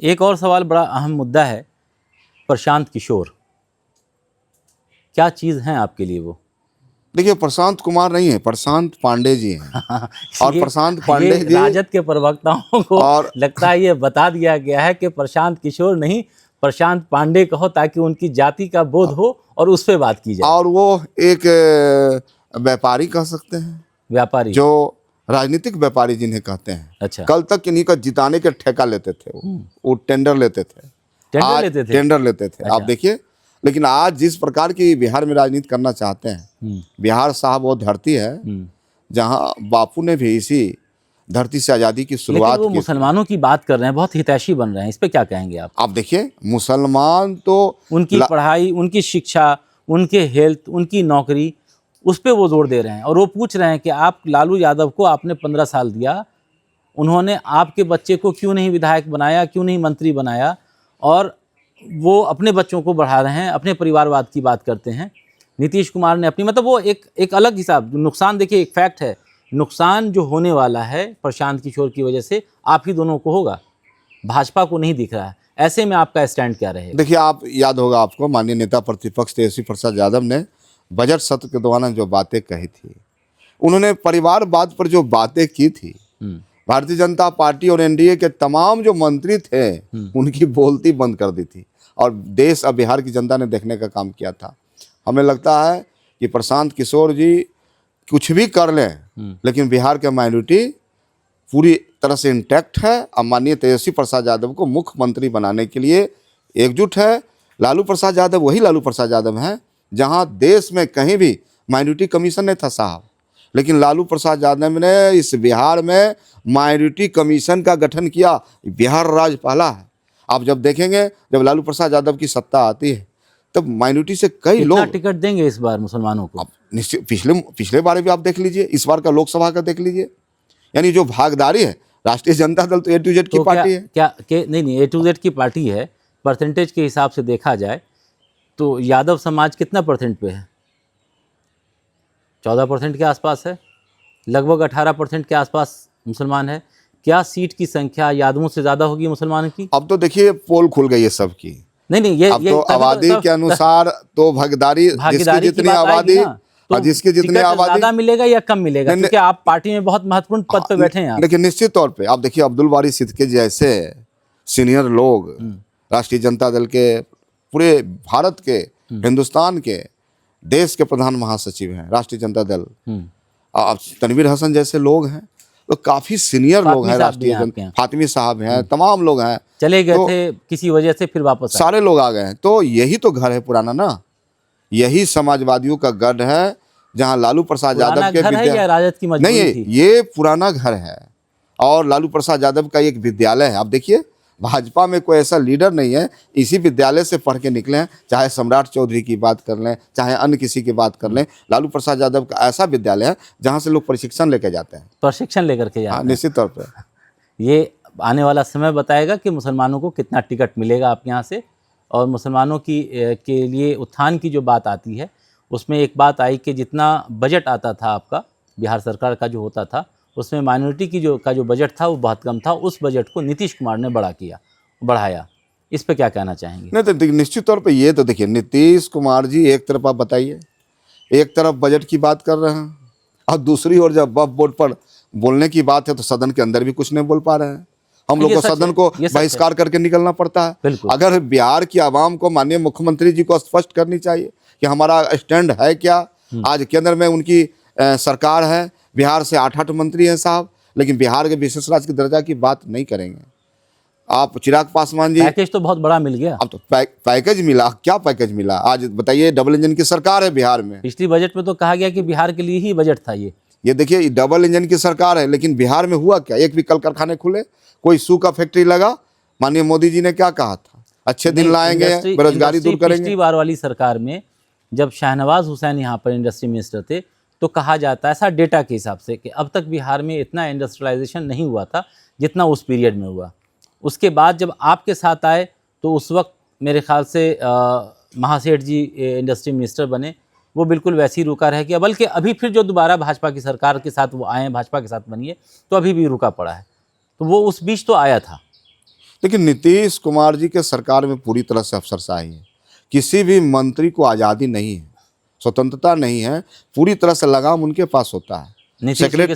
एक और सवाल, बड़ा अहम मुद्दा है, प्रशांत किशोर, क्या चीज़ हैं आपके लिए वो? देखिए, प्रशांत कुमार नहीं है, प्रशांत पांडे जी हैं। और ये प्रशांत पांडे जी राजद के प्रवक्ताओं को और लगता है ये बता दिया गया है कि प्रशांत किशोर नहीं, प्रशांत पांडे कहो, ताकि उनकी जाति का बोध हो और उस पे बात की जाए। और वो एक व्यापारी कह सकते हैं, व्यापारी, जो राजनीतिक व्यापारी जिन्हें कहते हैं। अच्छा, कल तक इन्हीं का जिताने के ठेका लेते थे, वो टेंडर लेते थे। टेंडर आज लेते थे। टेंडर लेते थे, अच्छा। आप देखिए। लेकिन आज जिस प्रकार की बिहार में राजनीति करना चाहते हैं, बिहार साहब वो धरती है जहां बापू ने भी इसी धरती से आज़ादी की लेकिन शुरुआत वो की। मुसलमानों की बात कर रहे हैं, बहुत हितैषी बन रहे हैं, इस पे क्या कहेंगे आप? आप देखिए, मुसलमान तो उनकी पढ़ाई, उनकी शिक्षा, उनके हेल्थ, उनकी नौकरी, उस पे वो जोर दे रहे हैं। और वो पूछ रहे हैं कि आप लालू यादव को आपने 15 साल दिया, उन्होंने आपके बच्चे को क्यों नहीं विधायक बनाया, क्यों नहीं मंत्री बनाया? और वो अपने बच्चों को बढ़ा रहे हैं, अपने परिवारवाद की बात करते हैं। नीतीश कुमार ने अपनी, मतलब वो एक अलग हिसाब, नुकसान देखिए, एक फैक्ट है, नुकसान जो होने वाला है प्रशांत किशोर की वजह से आप ही दोनों को होगा, भाजपा को नहीं दिख रहा है। ऐसे में आपका स्टैंड क्या रहेगा? देखिए, आप याद होगा आपको, माननीय नेता प्रतिपक्ष तेजस्वी प्रसाद यादव ने बजट सत्र के दौरान जो बातें कही थी, उन्होंने परिवारवाद पर जो बातें की थी, भारतीय जनता पार्टी और एनडीए के तमाम जो मंत्री थे उनकी बोलती बंद कर दी थी। और देश और बिहार की जनता ने देखने का काम किया था। हमें लगता है कि प्रशांत किशोर जी कुछ भी कर लें, लेकिन बिहार के माइनॉरिटी पूरी तरह से इंटैक्ट है और माननीय तेजस्वी प्रसाद यादव को मुख्यमंत्री बनाने के लिए एकजुट है। लालू प्रसाद यादव वही लालू प्रसाद यादव हैं जहां देश में कहीं भी माइनॉरिटी कमीशन नहीं था साहब, लेकिन लालू प्रसाद यादव ने इस बिहार में माइनॉरिटी कमीशन का गठन किया। बिहार राज्य पहला है। आप जब देखेंगे, जब लालू प्रसाद यादव की सत्ता आती है, तब माइनॉरिटी से कई लोग टिकट देंगे इस बार मुसलमानों को। आप निश्चित, पिछले बार भी आप देख लीजिए, इस बार का लोकसभा का देख लीजिए, यानी जो भागीदारी है। राष्ट्रीय जनता दल तो ए टू जेड की पार्टी है। नहीं, ए टू जेड की पार्टी है। परसेंटेज के हिसाब से देखा जाए तो यादव समाज कितना परसेंट पे है? 14% के आसपास है, लगभग 18% के आसपास मुसलमान है। क्या सीट की संख्या यादवों से ज़्यादा होगी मुसलमानों की? अब तो देखिए, पोल खुल गई है सबकी। नहीं, ये अब तो आबादी के अनुसार तो भागीदारी, जिसकी जितनी आबादी और जिसकी जितनी आबादी, ज़्यादा मिलेगा या कम मिलेगा? क्योंकि आप पार्टी में बहुत महत्वपूर्ण पद पर बैठे हैं। लेकिन निश्चित तौर पे आप देखिए, अब्दुल बारी सिद्दीकी जैसे सीनियर लोग राष्ट्रीय जनता दल के, पूरे भारत के, हिंदुस्तान के, देश के प्रधान महासचिव हैं राष्ट्रीय जनता दल। अब तनवीर हसन जैसे लोग हैं, तो काफी सीनियर लोग हैं राष्ट्रीय जनता। फातिमी साहब हैं, तमाम लोग हैं, चले गए थे किसी वजह से, फिर वापस सारे लोग आ गए हैं। तो यही तो घर है पुराना ना, यही समाजवादियों का गढ़ है, जहां लालू प्रसाद यादव के घर है या राजद की मजबूरी नहीं, थी? ये पुराना घर है और लालू प्रसाद यादव का एक विद्यालय है। आप देखिए, भाजपा में कोई ऐसा लीडर नहीं है, इसी विद्यालय से पढ़ के निकले हैं। चाहे सम्राट चौधरी की बात कर लें, चाहे अन्य किसी की बात कर लें, लालू प्रसाद यादव का ऐसा विद्यालय है जहां से लोग प्रशिक्षण लेके जाते हैं। प्रशिक्षण लेकर के जाते हैं, निश्चित तौर पर। ये आने वाला समय बताएगा कि मुसलमानों को कितना टिकट मिलेगा आप यहाँ से। और मुसलमानों की के लिए उत्थान की जो बात आती है, उसमें एक बात आई कि जितना बजट आता था आपका, बिहार सरकार का जो होता था, उसमें माइनॉरिटी की जो बजट था वो बहुत कम था। उस बजट को नीतीश कुमार ने बढ़ाया। इस पे क्या कहना चाहेंगे? नहीं तो निश्चित तौर पे ये तो देखिए, नीतीश कुमार जी एक तरफ आप बताइए, एक तरफ बजट की बात कर रहे हैं और दूसरी ओर जब वक्फ बोर्ड पर बोलने की बात है तो सदन के अंदर भी कुछ नहीं बोल पा रहे हैं। हम लोग को सदन को बहिष्कार करके निकलना पड़ता है। अगर बिहार की आवाम को माननीय मुख्यमंत्री जी को स्पष्ट करनी चाहिए कि हमारा स्टैंड है क्या। आज केंद्र में उनकी सरकार है, बिहार से 8 मंत्री हैं साहब, लेकिन बिहार के विशेष राज्य के दर्जा की बात नहीं करेंगे। आप चिराग पासवान जी, पैकेज तो बहुत बड़ा मिल गया। अब तो पैकेज मिला, क्या पैकेज मिला? आज बताइए, डबल इंजन की सरकार है बिहार में। पिछली बजट में तो कहा गया कि बिहार के लिए ही बजट था ये देखिए, डबल इंजन की सरकार है, लेकिन बिहार में हुआ क्या? एक भी कल कारखाने खुले, कोई शू का फैक्ट्री लगा? माननीय मोदी जी ने क्या कहा था? अच्छे दिन लाएंगे, बेरोजगारी दूर करेंगे। पिछली बार वाली सरकार में जब शाहनवाज हुसैन यहाँ पर इंडस्ट्री मिनिस्टर थे, तो कहा जाता है, ऐसा डेटा के हिसाब से, कि अब तक बिहार में इतना इंडस्ट्रियलाइजेशन नहीं हुआ था जितना उस पीरियड में हुआ। उसके बाद जब आपके साथ आए तो उस वक्त मेरे ख्याल से महासेठ जी इंडस्ट्री मिनिस्टर बने, वो बिल्कुल वैसे ही रुका रह गया। बल्कि अभी फिर जो दोबारा भाजपा की सरकार के साथ वो आए हैं, भाजपा के साथ बनिए, तो अभी भी रुका पड़ा है। तो वो उस बीच तो आया था। लेकिन नीतीश कुमार जी के सरकार में पूरी तरह से अफसरशाही है। किसी भी मंत्री को आज़ादी नहीं है, स्वतंत्रता नहीं है, पूरी तरह से लगाम उनके पास होता है। नीतीश जी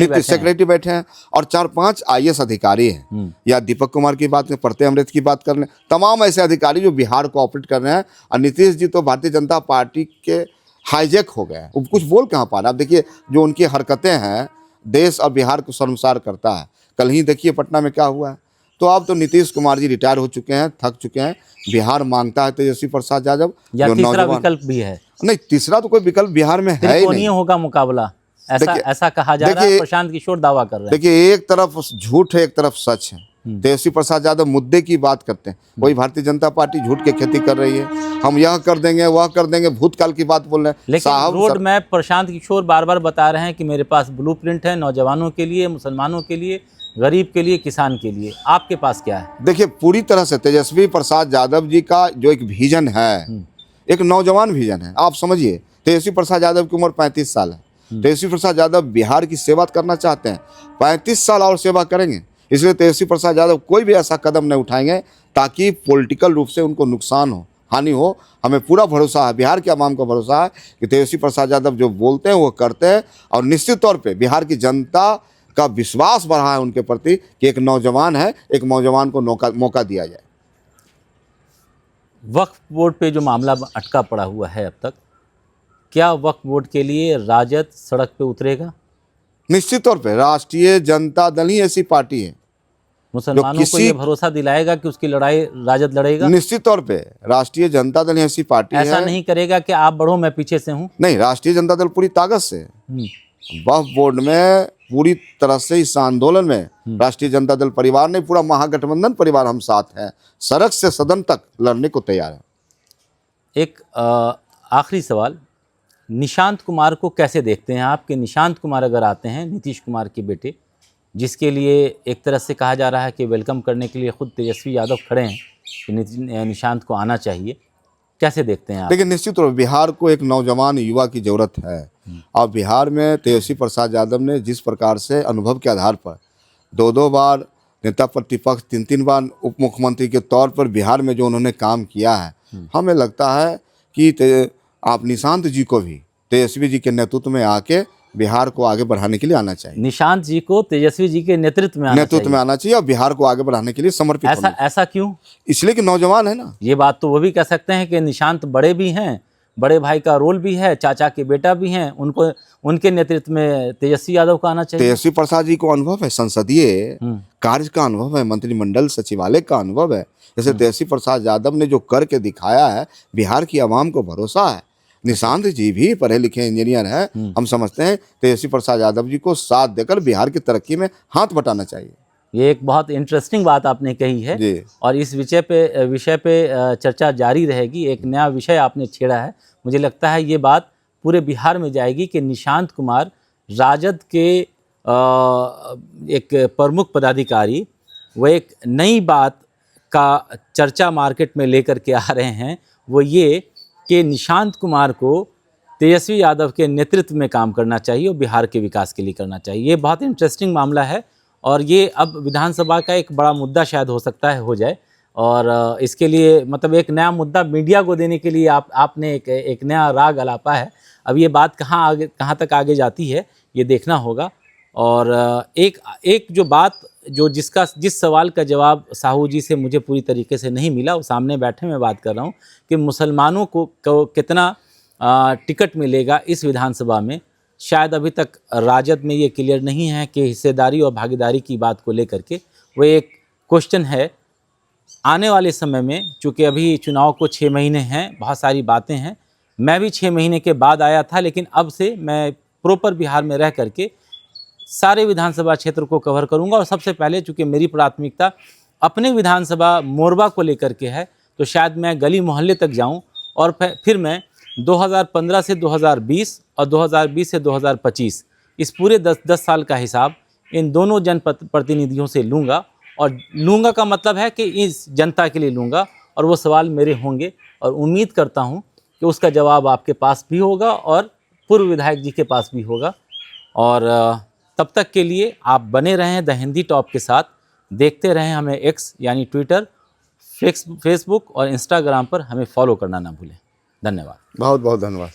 के सेक्रेटरी बैठे हैं और 4-5 IAS अधिकारी हैं, या दीपक कुमार की बात करें, प्रत्यय अमृत की बात कर लें, तमाम ऐसे अधिकारी जो बिहार को ऑपरेट कर रहे हैं। और नीतीश जी तो भारतीय जनता पार्टी के हाईजैक हो गए हैं, वो कुछ बोल कहाँ पा रहे हैं। अब देखिए जो उनकी हरकतें हैं, देश और बिहार को शर्मसार करता है। कल ही देखिए पटना में क्या हुआ है। तो अब तो नीतीश कुमार जी रिटायर हो चुके हैं, थक चुके हैं। बिहार मांगता है तेजस्वी प्रसाद यादव, या जो तीसरा नौजवान, विकल्प भी है? नहीं, तीसरा तो कोई विकल्प बिहार में है ही त्रिकोणीय नहीं। होगा मुकाबला, ऐसा ऐसा कहा जा रहा है। देखिए, प्रशांत किशोर दावा कर रहे हैं। देखिए एक तरफ झूठ है, एक तरफ सच है। तेजस्वी प्रसाद यादव मुद्दे की बात करते हैं, वही भारतीय जनता पार्टी झूठ की खेती कर रही है। हम यह कर देंगे, वह कर देंगे, भूतकाल की बात बोल रहे हैं। लेकिन रोड मैप प्रशांत किशोर बार बार बता रहे हैं कि मेरे पास ब्लूप्रिंट है, नौजवानों के लिए, मुसलमानों के लिए, गरीब के लिए, किसान के लिए। आपके पास क्या है? देखिए पूरी तरह से तेजस्वी प्रसाद यादव जी का जो एक विजन है, एक नौजवान विजन है। आप समझिए, तेजस्वी प्रसाद यादव की उम्र 35 साल है। तेजस्वी प्रसाद यादव बिहार की सेवा करना चाहते हैं, 35 साल और सेवा करेंगे। इसलिए तेजस्वी प्रसाद यादव कोई भी ऐसा कदम नहीं उठाएंगे ताकि पॉलिटिकल रूप से उनको नुकसान हो, हानि हो। हमें पूरा भरोसा है, बिहार के आवाम को भरोसा है कि तेजस्वी प्रसाद यादव जो बोलते हैं वो करते हैं। और निश्चित तौर पे बिहार की जनता का विश्वास बढ़ा है उनके प्रति कि एक नौजवान है, एक नौजवान को मौका दिया जाए। वक्फ बोर्ड पे जो मामला अटका पड़ा हुआ है अब तक, क्या वक्फ बोर्ड के लिए राजद सड़क पे उतरेगा? निश्चित तौर पे राष्ट्रीय जनता दल ही ऐसी पार्टी है, मुसलमानों को ये भरोसा दिलाएगा कि उसकी लड़ाई राजद लड़ेगा? निश्चित तौर पे राष्ट्रीय जनता दल ऐसी पार्टी है। ऐसा नहीं करेगा कि आप बढ़ो मैं पीछे से हूँ? नहीं, राष्ट्रीय जनता दल पूरी ताकत से वक्फ बोर्ड में पूरी तरह से इस आंदोलन में राष्ट्रीय जनता दल परिवार ने, पूरा महागठबंधन परिवार हम साथ हैं, सड़क से सदन तक लड़ने को तैयार है। एक आखिरी सवाल, निशांत कुमार को कैसे देखते हैं आप? कि निशांत कुमार अगर आते हैं, नीतीश कुमार के बेटे, जिसके लिए एक तरह से कहा जा रहा है कि वेलकम करने के लिए खुद तेजस्वी यादव खड़े हैं कि निशांत को आना चाहिए, कैसे देखते हैं आप? लेकिन निश्चित रूप से बिहार को एक नौजवान युवा की जरूरत है। और बिहार में तेजस्वी प्रसाद यादव ने जिस प्रकार से अनुभव के आधार पर 2-2 बार नेता प्रतिपक्ष, 3-3 बार उप मुख्यमंत्री के तौर पर बिहार में जो उन्होंने काम किया है, हमें लगता है कि आप निशांत जी को भी तेजस्वी जी के नेतृत्व में आके बिहार को आगे बढ़ाने के लिए आना चाहिए। निशांत जी को तेजस्वी जी के नेतृत्व में आना चाहिए और बिहार को आगे बढ़ाने के लिए समर्पित होना चाहिए। ऐसा क्यों? इसलिए कि नौजवान है ना। ये बात तो वो भी कह सकते हैं कि निशांत बड़े भी हैं, बड़े भाई का रोल भी है, चाचा के बेटा भी हैं, उनको उनके नेतृत्व में तेजस्वी यादव को आना चाहिए। तेजस्वी प्रसाद जी को अनुभव है, संसदीय कार्य का अनुभव है, मंत्रिमंडल सचिवालय का अनुभव है। जैसे तेजस्वी प्रसाद यादव ने जो करके दिखाया है, बिहार की आवाम को भरोसा है। निशांत जी भी पढ़े लिखे इंजीनियर हैं। हम समझते हैं तेजस्वी प्रसाद यादव जी को साथ देकर बिहार की तरक्की में हाथ बटाना चाहिए। ये एक बहुत इंटरेस्टिंग बात आपने कही है जी। और इस विषय पे चर्चा जारी रहेगी। एक नया विषय आपने छेड़ा है। मुझे लगता है ये बात पूरे बिहार में जाएगी कि निशांत कुमार राजद के एक प्रमुख पदाधिकारी, वो एक नई बात का चर्चा मार्केट में लेकर के आ रहे हैं। वो ये कि निशांत कुमार को तेजस्वी यादव के नेतृत्व में काम करना चाहिए और बिहार के विकास के लिए करना चाहिए। ये बहुत इंटरेस्टिंग मामला है और ये अब विधानसभा का एक बड़ा मुद्दा शायद हो सकता है हो जाए। और इसके लिए मतलब एक नया मुद्दा मीडिया को देने के लिए आपने एक नया राग अलापा है। अब ये बात कहाँ तक आगे जाती है ये देखना होगा। और एक जो बात जिस सवाल का जवाब साहू जी से मुझे पूरी तरीके से नहीं मिला, वो सामने बैठे मैं बात कर रहा हूँ कि मुसलमानों को कितना टिकट मिलेगा इस विधानसभा में। शायद अभी तक राजद में ये क्लियर नहीं है कि हिस्सेदारी और भागीदारी की बात को लेकर के वो एक क्वेश्चन है। आने वाले समय में, चूँकि अभी चुनाव को 6 महीने हैं, बहुत सारी बातें हैं। मैं भी 6 महीने के बाद आया था, लेकिन अब से मैं प्रॉपर बिहार में रह करके सारे विधानसभा क्षेत्र को कवर करूंगा। और सबसे पहले चूँकि मेरी प्राथमिकता अपने विधानसभा मोरबा को लेकर के है, तो शायद मैं गली मोहल्ले तक जाऊं और फिर मैं 2015 से 2020 और 2020 से 2025 इस पूरे 10 साल का हिसाब इन दोनों जनप्रतिनिधियों से लूँगा। और लूँगा का मतलब है कि इस जनता के लिए लूँगा और वो सवाल मेरे होंगे और उम्मीद करता हूँ कि उसका जवाब आपके पास भी होगा और पूर्व विधायक जी के पास भी होगा। और तब तक के लिए आप बने रहें द हिंदी टॉप के साथ। देखते रहें हमें एक्स यानी ट्विटर, फेसबुक और इंस्टाग्राम पर हमें फॉलो करना ना भूलें। धन्यवाद। बहुत बहुत धन्यवाद।